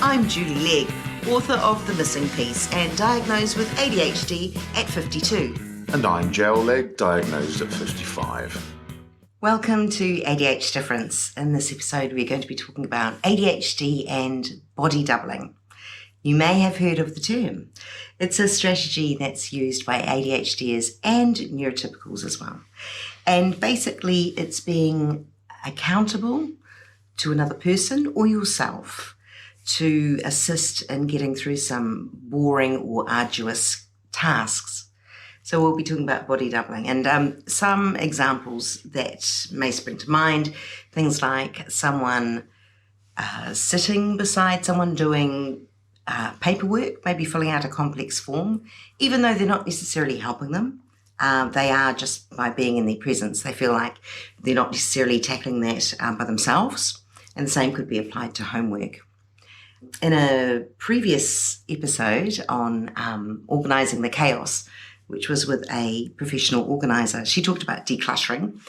I'm Julie Legg, author of The Missing Piece and diagnosed with ADHD at 52. And I'm Jel Legg, diagnosed at 55. Welcome to ADHD Difference. In this episode, we're going to be talking about ADHD and body doubling. You may have heard of the term. It's a strategy that's used by ADHDers and neurotypicals as well. And basically, it's being accountable to another person or yourself to assist in getting through some boring or arduous tasks. So we'll be talking about body doubling and some examples that may spring to mind, things like someone sitting beside someone doing paperwork, maybe filling out a complex form, even though they're not necessarily helping them. They are just by being in their presence. They feel like they're not necessarily tackling that by themselves. And the same could be applied to homework. In a previous episode on organising the chaos, which was with a professional organiser, she talked about decluttering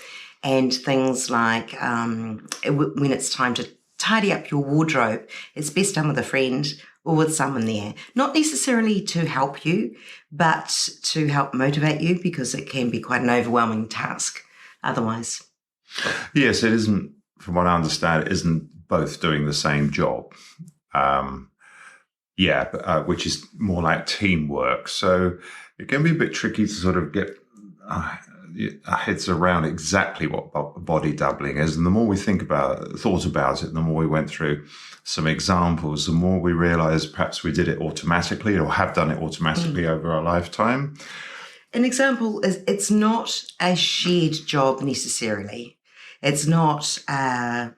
and things like when it's time to tidy up your wardrobe, it's best done with a friend or with someone there. Not necessarily to help you, but to help motivate you, because it can be quite an overwhelming task otherwise. Yes, it isn't, from what I understand, it isn't both doing the same job. Which is more like teamwork. So it can be a bit tricky to sort of get our heads around exactly what body doubling is. And the more we thought about it, the more we went through some examples, the more we realized perhaps we did it automatically or have done it automatically over our lifetime. An example is it's not a shared job necessarily. It's not a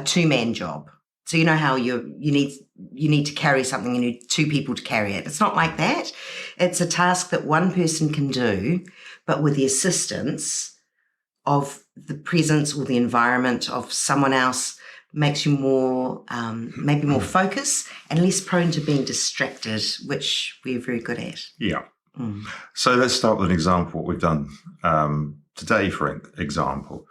two-man job. So you know how you need to carry something, you need two people to carry it. It's not like that. It's a task that one person can do, but with the assistance of the presence or the environment of someone else makes you more, maybe more focused and less prone to being distracted, which we're very good at. Yeah. So let's start with an example, what we've done today, for example.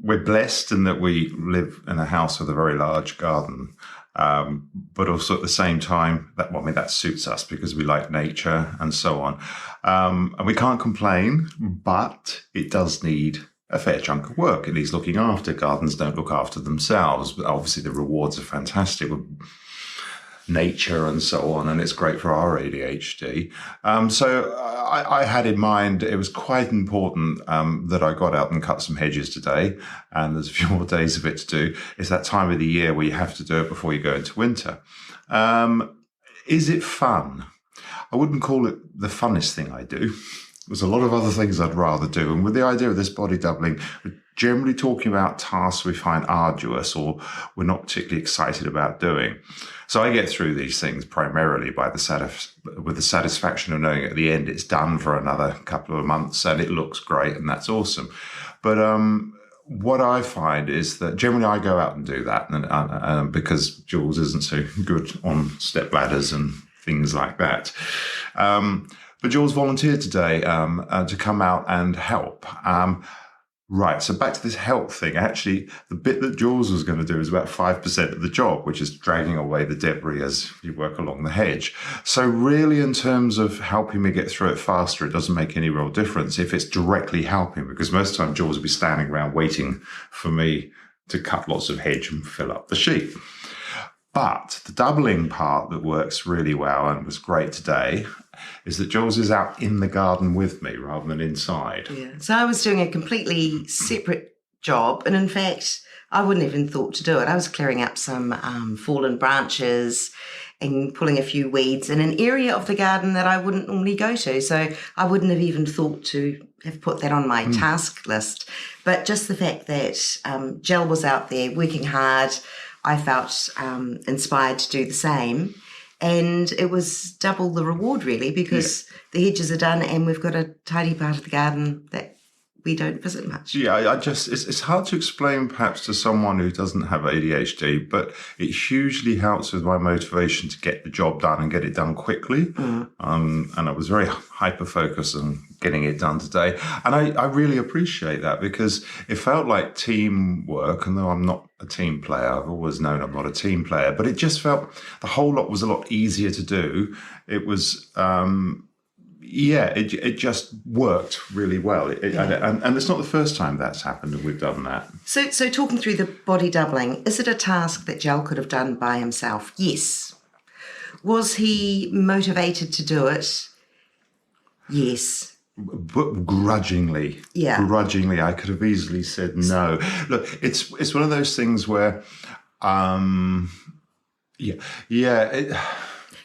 We're blessed in that we live in a house with a very large garden, but also at the same time, that suits us because we like nature and so on. And we can't complain, but it does need a fair chunk of work. It needs looking after. Gardens don't look after themselves, but obviously the rewards are fantastic with nature and so on, and it's great for our ADHD. So I had in mind it was quite important that I got out and cut some hedges today, and there's a few more days of it to do. It's that time of the year where you have to do it before you go into winter. Is it fun? I wouldn't call it the funnest thing I do. There's a lot of other things I'd rather do. And with the idea of this body doubling, we're generally talking about tasks we find arduous or we're not particularly excited about doing. So I get through these things primarily with the satisfaction of knowing at the end it's done for another couple of months and it looks great and that's awesome. But what I find is that generally I go out and do that and because Jules isn't so good on step ladders and things like that. But Jules volunteered today to come out and help. Right, so back to this help thing. Actually, the bit that Jules was going to do is about 5% of the job, which is dragging away the debris as you work along the hedge. So really, in terms of helping me get through it faster, it doesn't make any real difference if it's directly helping, because most of the time Jules will be standing around waiting for me to cut lots of hedge and fill up the sheet. But the doubling part that works really well and was great today is that Jules is out in the garden with me rather than inside. Yeah. So I was doing a completely separate job, and in fact, I wouldn't even thought to do it. I was clearing up some fallen branches and pulling a few weeds in an area of the garden that I wouldn't normally go to. So I wouldn't have even thought to have put that on my task list. But just the fact that Jel was out there working hard, I felt inspired to do the same. And it was double the reward, really, because the hedges are done and we've got a tidy part of the garden that we don't visit much. Yeah, it's hard to explain perhaps to someone who doesn't have ADHD, but it hugely helps with my motivation to get the job done and get it done quickly. And I was very hyper-focused on getting it done today. And I really appreciate that because it felt like teamwork. And though I'm not a team player, I've always known I'm not a team player, but it just felt the whole lot was a lot easier to do. It was, it just worked really well. And it's not the first time that's happened and we've done that. So talking through the body doubling, is it a task that Jel could have done by himself? Yes. Was he motivated to do it? Yes. But grudgingly, I could have easily said no. Look, it's one of those things where,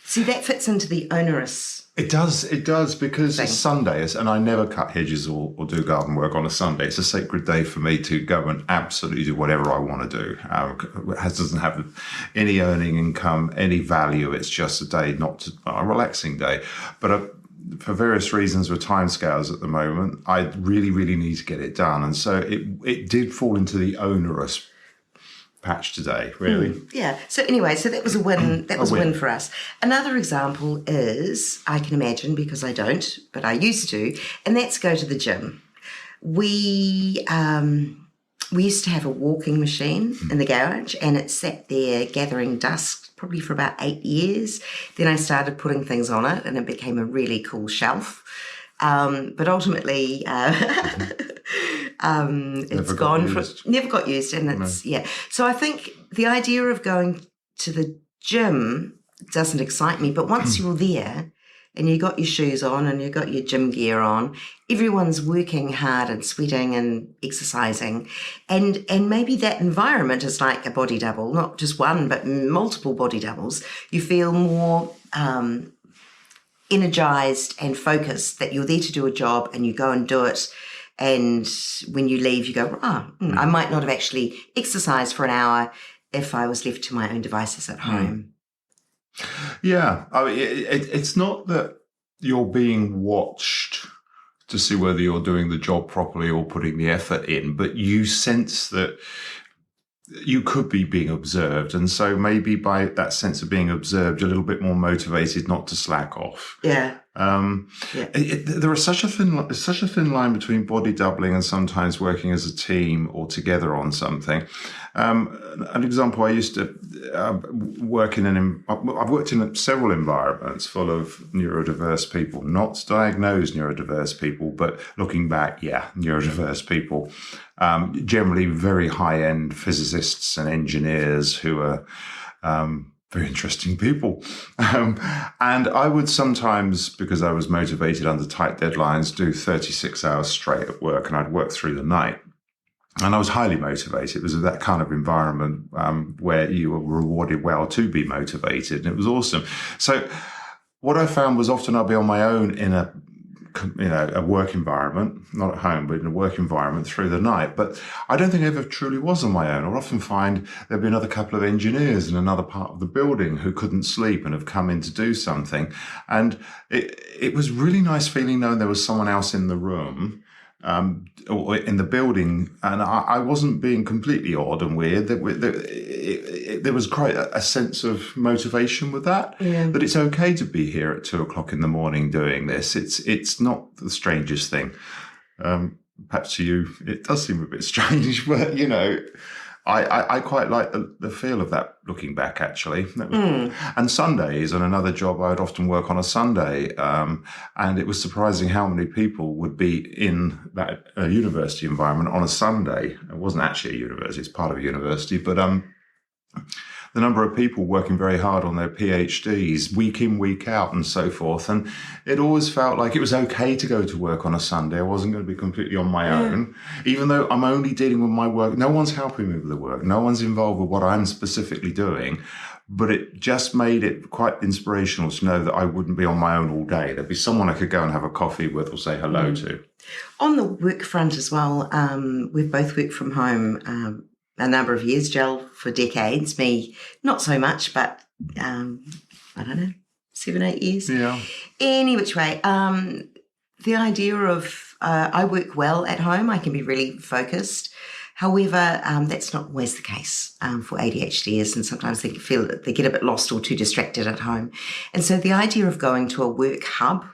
See, that fits into the onerous. It does, because it's Sundays and I never cut hedges or do garden work on a Sunday. It's a sacred day for me to go and absolutely do whatever I want to do. It doesn't have any earning income, any value. It's just a day, a relaxing day. But for various reasons with timescales at the moment, I really, really need to get it done. And so it did fall into the onerous patch today, really. Yeah. So anyway, that was a win. That was a win for us. Another example is, I can imagine, because I don't, but I used to, and that's go to the gym. We used to have a walking machine in the garage, and it sat there gathering dust probably for about 8 years. Then I started putting things on it, and it became a really cool shelf. But ultimately, it's gone. Never got used, and it's So I think the idea of going to the gym doesn't excite me. But once you're there, and you got your shoes on, and you got your gym gear on, everyone's working hard and sweating and exercising, and maybe that environment is like a body double, not just one, but multiple body doubles. You feel more energized and focused that you're there to do a job, and you go and do it. And when you leave, you go, I might not have actually exercised for an hour if I was left to my own devices at home. Yeah, I mean, it's not that you're being watched to see whether you're doing the job properly or putting the effort in, but you sense that you could be being observed. And so maybe by that sense of being observed, you're a little bit more motivated not to slack off. Yeah. There is such a thin line between body doubling and sometimes working as a team or together on something. An example, I used to work I've worked in several environments full of neurodiverse people, not diagnosed neurodiverse people, but looking back, neurodiverse people, generally very high-end physicists and engineers who are very interesting people. And I would sometimes, because I was motivated under tight deadlines, do 36 hours straight at work, and I'd work through the night. And I was highly motivated. It was that kind of environment where you were rewarded well to be motivated, and it was awesome. So what I found was often I'd be on my own in a work environment, not at home, but in a work environment through the night. But I don't think I ever truly was on my own. I'd often find there'd be another couple of engineers in another part of the building who couldn't sleep and have come in to do something. And it was really nice feeling knowing there was someone else in the room, or in the building, and I wasn't being completely odd and weird. There was quite a sense of motivation with that. Yeah. That it's okay to be here at 2:00 in the morning doing this. It's not the strangest thing. Perhaps to you it does seem a bit strange, but I quite like the feel of that looking back, actually. And Sundays, and another job, I'd often work on a Sunday. And it was surprising how many people would be in that university environment on a Sunday. It wasn't actually a university, it's part of a university, but the number of people working very hard on their PhDs week in, week out and so forth. And it always felt like it was okay to go to work on a Sunday. I wasn't going to be completely on my own, even though I'm only dealing with my work. No one's helping me with the work. No one's involved with what I'm specifically doing. But it just made it quite inspirational to know that I wouldn't be on my own all day. There'd be someone I could go and have a coffee with or say hello to. On the work front as well, we've both worked from home a number of years, Jel for decades, me not so much, but I don't know, 7-8 years. Yeah. Any which way, the idea of I work well at home, I can be really focused. However, that's not always the case for ADHDers, and sometimes they feel that they get a bit lost or too distracted at home. And so the idea of going to a work hub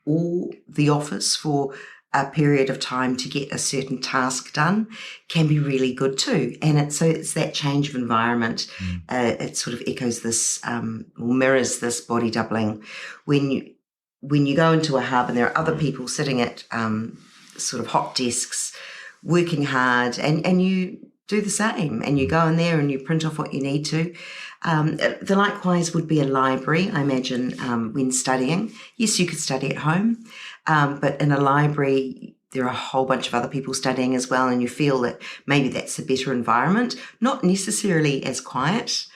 or the office for a period of time to get a certain task done can be really good too. And it's that change of environment. It sort of echoes this or mirrors this body doubling. When you go into a hub and there are other people sitting at sort of hot desks working hard, and you do the same, and you go in there and you print off what you need to. The likewise would be a library, I imagine, when studying. Yes, you could study at home, but in a library, there are a whole bunch of other people studying as well, and you feel that maybe that's a better environment, not necessarily as quiet,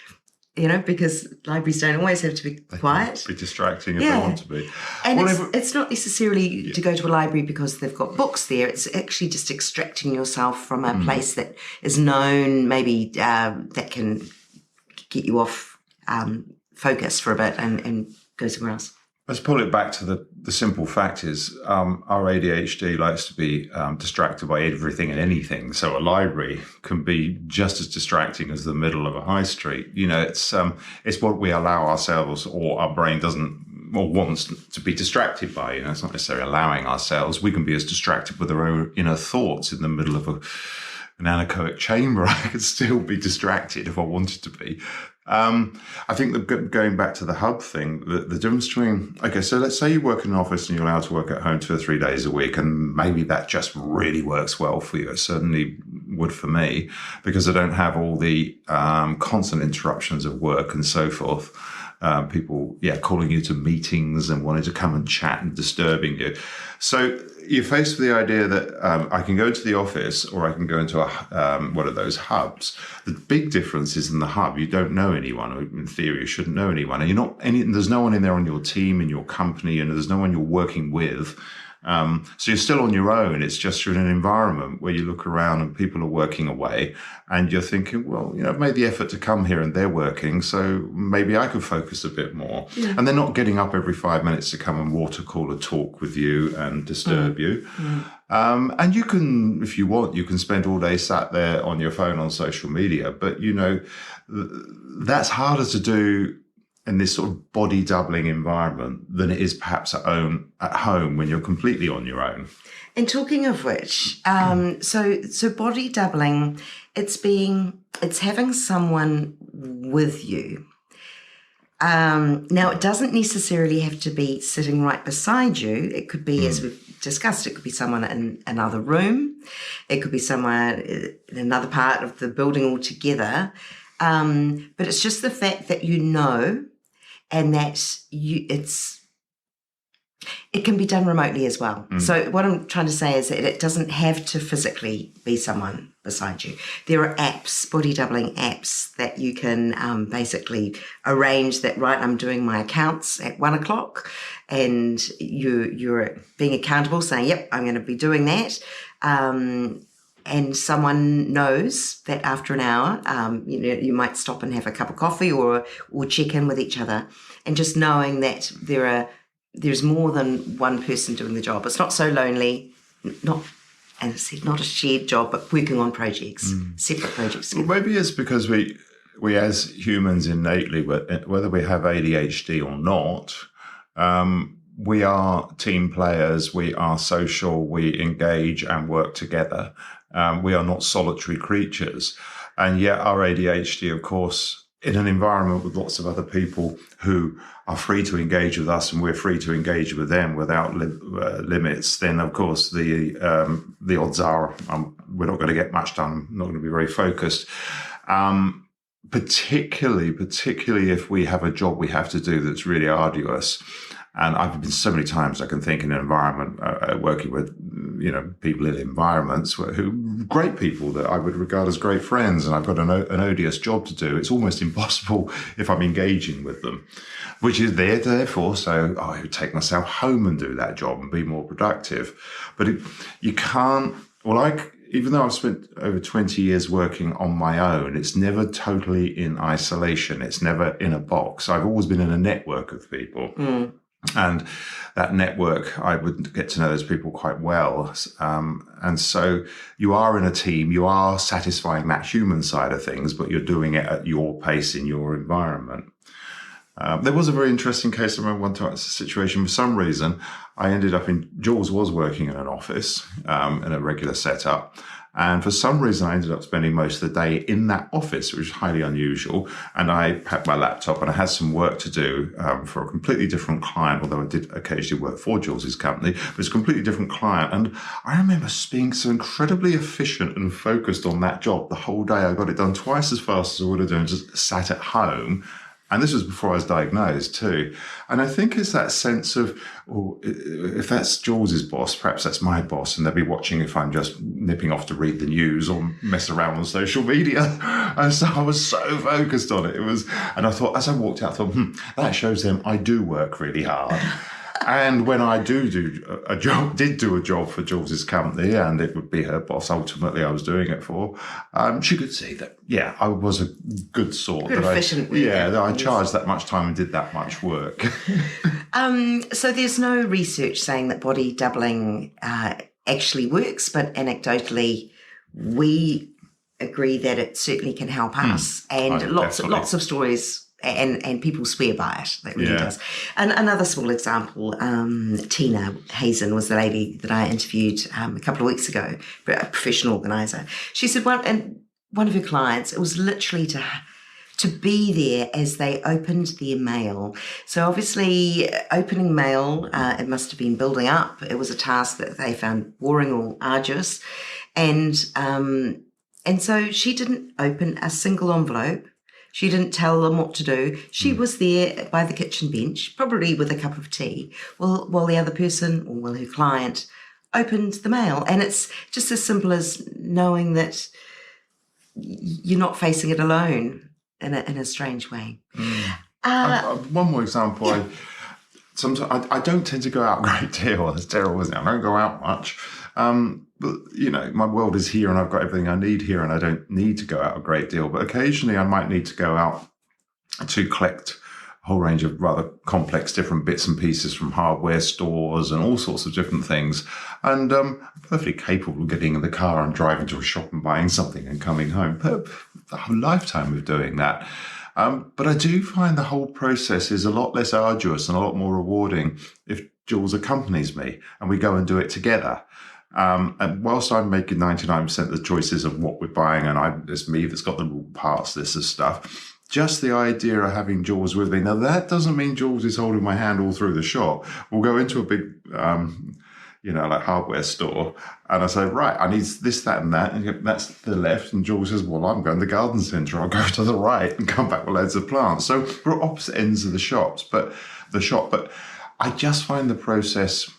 because libraries don't always have to be quiet. Be distracting if they want to be. And it's not necessarily to go to a library because they've got books there. It's actually just extracting yourself from a place that is known, maybe that can get you off focus for a bit and go somewhere else. Let's pull it back to the simple fact is our ADHD likes to be distracted by everything and anything. So a library can be just as distracting as the middle of a high street. It's what we allow ourselves, or our brain doesn't or wants to be distracted by. It's not necessarily allowing ourselves. We can be as distracted with our own inner thoughts in the middle of an anechoic chamber. I could still be distracted if I wanted to be. I think that going back to the hub thing, the difference between, okay, so let's say you work in an office and you're allowed to work at home 2 or 3 days a week, and maybe that just really works well for you. It certainly would for me, because I don't have all the constant interruptions of work and so forth. People, calling you to meetings and wanting to come and chat and disturbing you. So you're faced with the idea that I can go to the office or I can go into one of those hubs. The big difference is in the hub, you don't know anyone, or in theory, you shouldn't know anyone. And there's no one in there on your team, in your company, and there's no one you're working with. So you're still on your own. It's just you're in an environment where you look around and people are working away, and you're thinking, well, I've made the effort to come here and they're working, so maybe I could focus a bit more. Yeah. And they're not getting up every 5 minutes to come and water cooler talk with you and disturb you. And you can, if you want, you can spend all day sat there on your phone on social media, but that's harder to do in this sort of body doubling environment than it is perhaps at home when you're completely on your own. And talking of which, so body doubling, it's having someone with you. Now, it doesn't necessarily have to be sitting right beside you. It could be, as we've discussed, it could be someone in another room. It could be someone in another part of the building altogether. But it's just the fact that and that it can be done remotely as well. So what I'm trying to say is that it doesn't have to physically be someone beside you. There are apps, body doubling apps, that you can basically arrange that, right, I'm doing my accounts at 1:00, and you're being accountable, saying, yep, I'm going to be doing that. And someone knows that after an hour, you might stop and have a cup of coffee or check in with each other, and just knowing that there's more than one person doing the job. It's not so lonely, not a shared job, but working on projects, separate projects. Well, maybe it's because we as humans innately, whether we have ADHD or not, we are team players, we are social, we engage and work together. We are not solitary creatures. And yet our ADHD, of course, in an environment with lots of other people who are free to engage with us and we're free to engage with them without limits, then, of course, the odds are we're not going to get much done, not going to be very focused. Particularly if we have a job we have to do that's really arduous. And I've been so many times I can think in an environment working with, people in environments who great people that I would regard as great friends, and I've got an odious job to do. It's almost impossible if I'm engaging with them, which is therefore, so I would take myself home and do that job and be more productive. But you can't, even though I've spent over 20 years working on my own, it's never totally in isolation. It's never in a box. I've always been in a network of people. And that network, I would get to know those people quite well. And so you are in a team, you are satisfying that human side of things, but you're doing it at your pace in your environment. There was a very interesting case. I remember one time, it's a situation, for some reason, I ended up Jules was working in an office in a regular setup. And for some reason, I ended up spending most of the day in that office, which is highly unusual. And I packed my laptop and I had some work to do for a completely different client, although I did occasionally work for Jules's company, but it's a completely different client. And I remember being so incredibly efficient and focused on that job the whole day. I got it done twice as fast as I would have done just sat at home. And this was before I was diagnosed too. And I think it's that sense of, oh, if that's Jules's boss, perhaps that's my boss, and they'll be watching if I'm just nipping off to read the news or mess around on social media. And so I was so focused on it. And I thought, as I walked out, I thought, that shows them I do work really hard. And when I did do a job for Jules's company, and it would be her boss ultimately I was doing it for, she could see that, yeah, I was a good sort. Good, efficient. That I charged that much time and did that much work. So there's no research saying that body doubling actually works, but anecdotally, we agree that it certainly can help us. And lots of stories. And people swear by it. That really does. And another small example, Tina Hazen was the lady that I interviewed a couple of weeks ago, a professional organizer. She said one of her clients, it was literally to be there as they opened their mail. So obviously opening mail, it must have been building up. It was a task that they found boring or arduous. And so she didn't open a single envelope. She didn't tell them what to do. She was there by the kitchen bench, probably with a cup of tea, while the other person, or her client, opened the mail. And it's just as simple as knowing that you're not facing it alone in a strange way. One more example. Yeah. Sometimes I don't tend to go out a great deal. That's terrible, isn't it? I don't go out much. But, my world is here and I've got everything I need here and I don't need to go out a great deal. But occasionally I might need to go out to collect a whole range of rather complex different bits and pieces from hardware stores and all sorts of different things. And I'm perfectly capable of getting in the car and driving to a shop and buying something and coming home. But a whole lifetime of doing that. But I do find the whole process is a lot less arduous and a lot more rewarding if Jules accompanies me and we go and do it together. And whilst I'm making 99% of the choices of what we're buying, and it's me that's got the raw parts, this is stuff, just the idea of having Jules with me. Now, that doesn't mean Jules is holding my hand all through the shop. We'll go into a big, like hardware store, and I say, right, I need this, that, and that, and that's the left. And Jules says, well, I'm going to the garden centre. I'll go to the right and come back with loads of plants. So we're at opposite ends of the shop, but I just find the process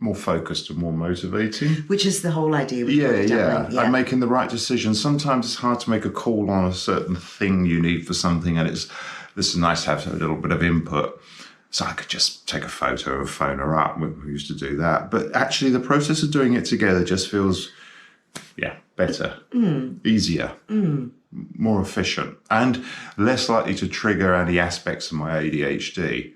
more focused and more motivating. Which is the whole idea. Yeah. And making the right decision. Sometimes it's hard to make a call on a certain thing you need for something, and this is nice to have a little bit of input. So I could just take a photo and phone her up. We used to do that. But actually the process of doing it together just feels, better, easier, more efficient, and less likely to trigger any aspects of my ADHD.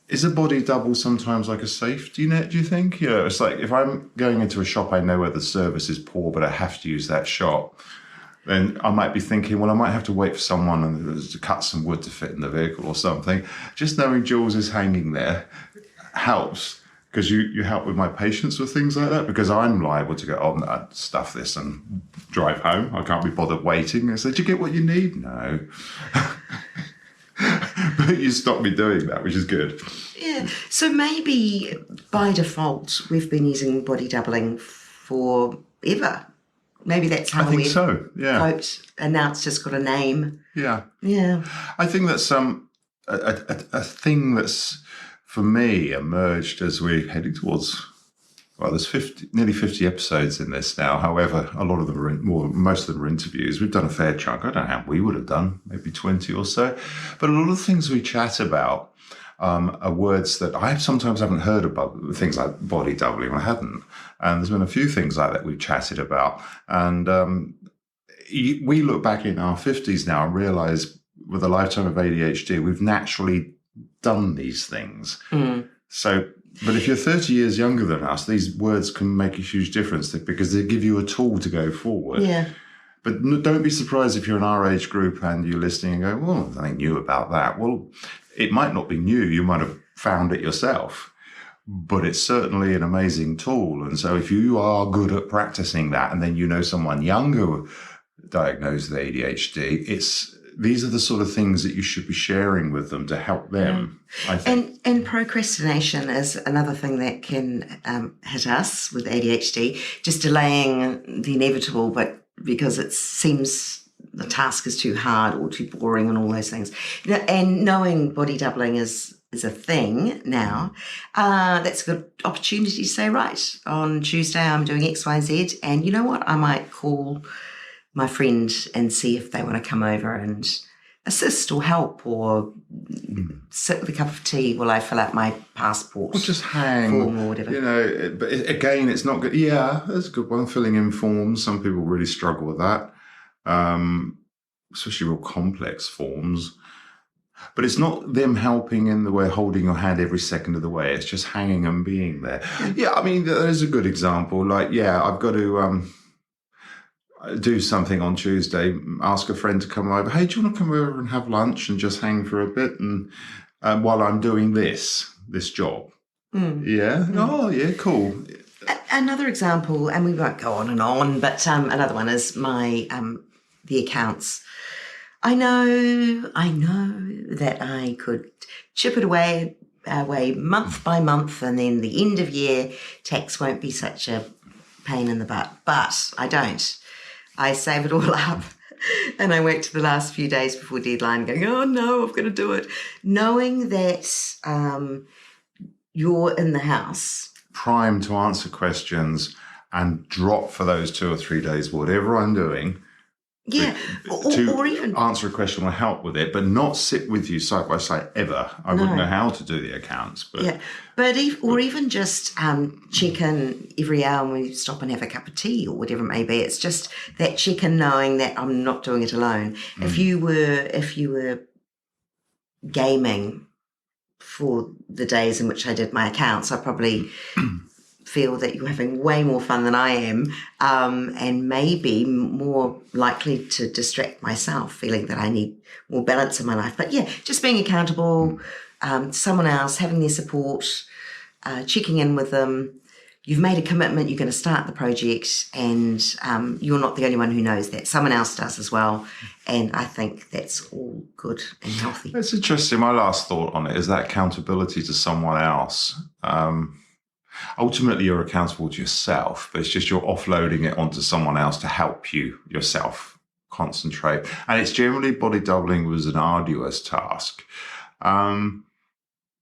Is a body double sometimes like a safety net, do you think? It's like if I'm going into a shop, I know where the service is poor, but I have to use that shop. Then I might be thinking, well, I might have to wait for someone to cut some wood to fit in the vehicle or something. Just knowing Jules is hanging there helps, because you help with my patience with things like that, because I'm liable to go, no, stuff this and drive home. I can't be bothered waiting. I said, did you get what you need? No. But you stopped me doing that, which is good. Yeah. So maybe by default, we've been using body doubling forever. Maybe that's how we've coped, and now it's just got a name. Yeah. Yeah. I think that's a thing that's, for me, emerged as we're heading towards, there's nearly 50 episodes in this now. However, a lot of them most of them are interviews. We've done a fair chunk. I don't know how we would have done, maybe 20 or so. But a lot of the things we chat about are words that I sometimes haven't heard about, things like body doubling. I hadn't. And there's been a few things like that we've chatted about. And we look back in our 50s now and realise with a lifetime of ADHD, we've naturally done these things. So, but if you're 30 years younger than us, these words can make a huge difference because they give you a tool to go forward. Yeah. But don't be surprised if you're in our age group and you're listening and go, well, there's nothing new about that. Well, it might not be new. You might have found it yourself, but it's certainly an amazing tool. And so if you are good at practicing that, and then you know someone younger diagnosed with ADHD, these are the sort of things that you should be sharing with them to help them, I think. And procrastination is another thing that can hit us with ADHD, just delaying the inevitable, but because it seems the task is too hard or too boring and all those things. And knowing body doubling is a thing now, that's a good opportunity to say, right, on Tuesday I'm doing X, Y, Z, and you know what, I might call my friend and see if they want to come over and assist or help or sit with a cup of tea while I fill out my passport. Or just hang, form or whatever. But again, it's not good. Yeah, that's a good one, filling in forms. Some people really struggle with that, especially real complex forms. But it's not them helping in the way, holding your hand every second of the way. It's just hanging and being there. Yeah, I mean, there's a good example. Like, I've got to do something on Tuesday, ask a friend to come over. Hey, do you want to come over and have lunch and just hang for a bit and while I'm doing this job? Yeah? Oh, yeah, cool. Another example, and we won't go on, but another one is my the accounts. I know that I could chip it away month by month, and then the end of year tax won't be such a pain in the butt. But I don't. I save it all up, and I wait to the last few days before deadline, going, oh no, I've got to do it, knowing that you're in the house, primed to answer questions, and drop for those 2 or 3 days whatever I'm doing. Yeah, or even answer a question or help with it, but not sit with you side by side ever. I wouldn't know how to do the accounts. But even just check in every hour when we stop and have a cup of tea or whatever it may be. It's just that check in, knowing that I'm not doing it alone. If you were gaming for the days in which I did my accounts, I probably feel that you're having way more fun than I am, and maybe more likely to distract myself, feeling that I need more balance in my life. But just being accountable, someone else, having their support, checking in with them. You've made a commitment, you're going to start the project, and you're not the only one who knows that. Someone else does as well, and I think that's all good and healthy. It's interesting. My last thought on it is that accountability to someone else. Ultimately, you're accountable to yourself, but it's just you're offloading it onto someone else to help you yourself concentrate. And it's generally body doubling was an arduous task.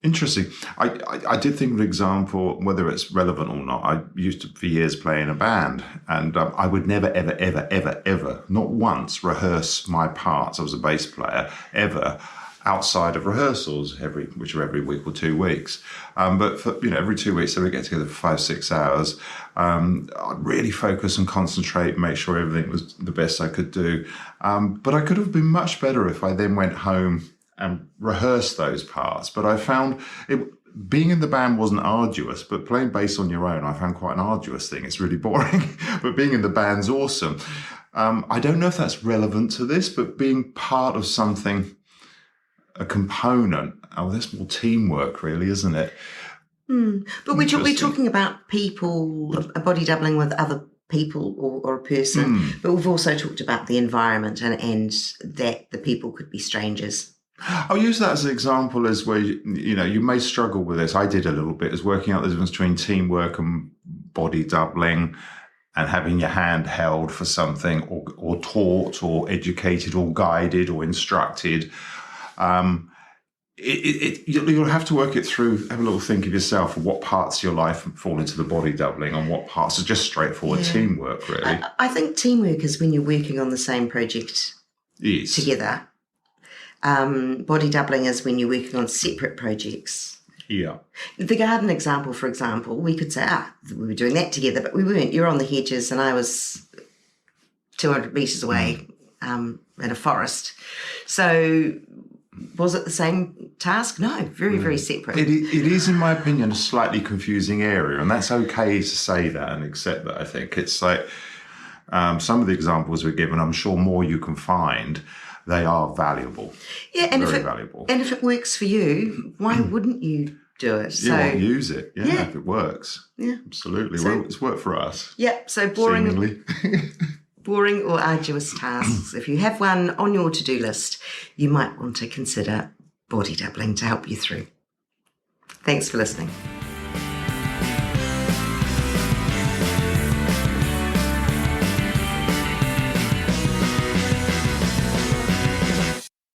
Interesting. I did think of an example, whether it's relevant or not. I used to, for years, play in a band, and I would never, ever, ever, ever, ever, not once rehearse my parts. I was a bass player, ever, outside of rehearsals, which are every week or 2 weeks. But for, every 2 weeks, so we get together for 5-6 hours. I'd really focus and concentrate, make sure everything was the best I could do. But I could have been much better if I then went home and rehearsed those parts. But I found being in the band wasn't arduous, but playing bass on your own, I found quite an arduous thing. It's really boring, but being in the band's awesome. I don't know if that's relevant to this, but being part of something, a component. Oh, that's more teamwork, really, isn't it? But we're talking about people, body doubling with other people or a person, but we've also talked about the environment and that the people could be strangers. I'll use that as an example as where, you may struggle with this. I did a little bit, is working out the difference between teamwork and body doubling, and having your hand held for something or taught or educated or guided or instructed. You'll have to work it through, have a little think of yourself, what parts of your life fall into the body doubling and what parts are just straightforward teamwork, really. I think teamwork is when you're working on the same project together. Body doubling is when you're working on separate projects. Yeah. The garden example, for example, we could say, we were doing that together, but we weren't. You're on the hedges and I was 200 metres away in a forest. So was it the same task? No, very, very separate. It is, in my opinion, a slightly confusing area, and that's okay to say that and accept that. I think it's like Some of the examples we're given, I'm sure more you can find, they are valuable. Yeah, and very valuable. And if it works for you, why wouldn't you do it? Yeah, use it. Yeah, if it works. Yeah. Absolutely. So, well, it's worked for us. Yeah, so boring. Seemingly. Boring or arduous tasks, if you have one on your to-do list, you might want to consider body doubling to help you through. Thanks for listening.